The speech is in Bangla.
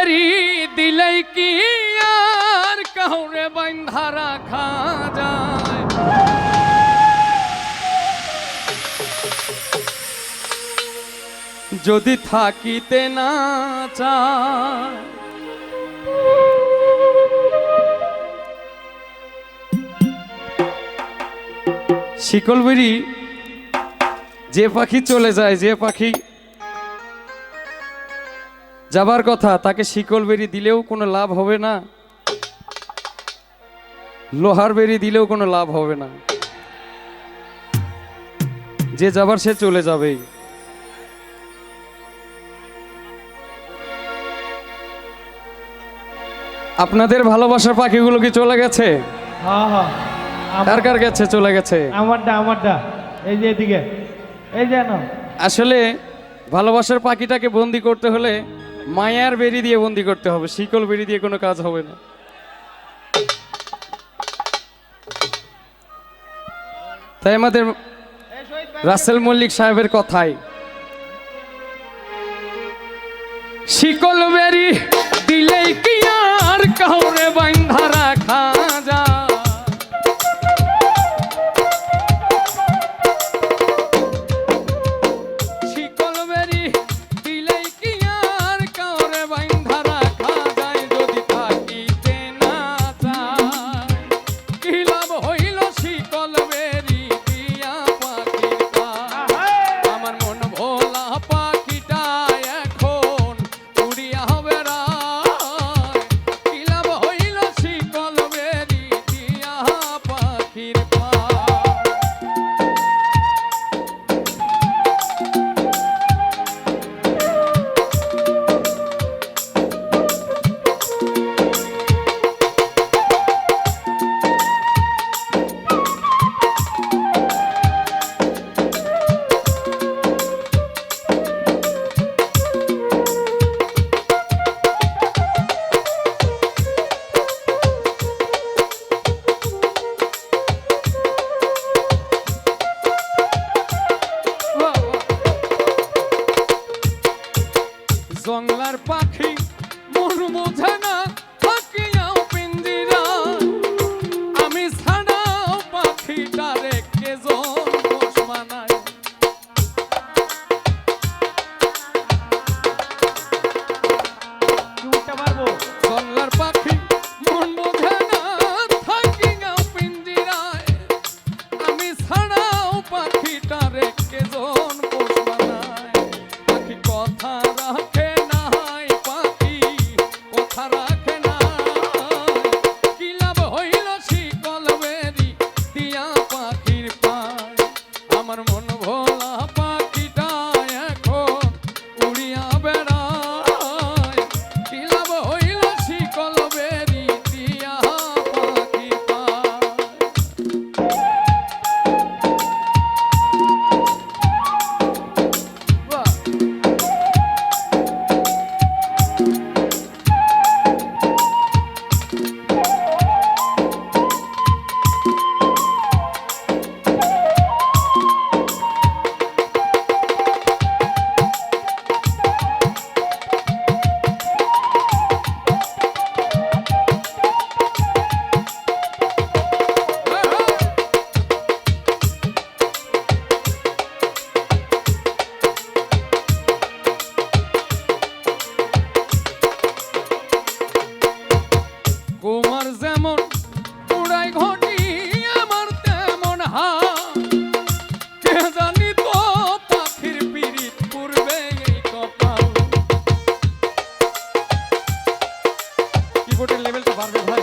বেরি দিলেই কি আর কাউরে বান্ধা রাখা যায়? যদি থাকিতে না চায় শিকল বেরি, যে পাখি চলে যায়, যে পাখি যাবার কথা, তাকে শিকল বেরি দিলেও কোনো লাভ হবে না, লোহার বেরি দিলেও কোনো লাভ হবে না। যে যাবার সে চলে যাবেই। আপনাদের ভালোবাসার পাখিগুলো কি চলে গেছে? কার কার গেছে? চলে গেছে? আমারটা এই যে এদিকে, এই যে না। আসলে ভালোবাসার পাখিটাকে বন্দি করতে হলে মায়ার বেরি দিয়ে বন্দি করতে হবে, শিকল বেরি দিয়ে কোনো কাজ হবে না। তাই আমাদের রাসেল মল্লিক সাহেবের কথায় শিকল বেরি দিলেই কি আর কাউরে বান্ধা রাখা যায়? শিকল বেরি দিলেই কি আর কাউরে বান্ধা রাখা যায়? যদি থাকিতে না চায় কি লাভ হইল শিকল বেরি দিয়া পাখির পায়? আমার মন ভোলা পাখিটা এখন উড়িয়া বেড়ায়, কি লাভ হইল শিকল বেরি দিয়া পাখির পায়? জংলার পাখি মন বোঝে না, থাকিয়াও পিঞ্জিরায়, আমি ছাড়াও পাখিটা রেখে পোষ মানায়। জংলার পাখি মন বোঝে না, থাকিয়াও পিঞ্জিরায়, আমি ছাড়াও পাখিটা রেখে পোষ মানায়। পাখি কথা রাখে নাই, পাখি কথা রাখে নাই, কি লাভ হইল শিকল বেরি দিয়া পাখির পায়? আমার মন ভোলা পাখিটা এখন উড়িয়া বেড়ায়, কি লাভ হইল শিকল বেরি দিয়া পাখির পায়? কুমার যেমন উড়াই ঘটি, আমার তেমন হাত, কে জানি তো পাখির পিরিত পূর্বে এই কপাল। কিবোর্ডের লেভেলটা বাড়বে ভাই।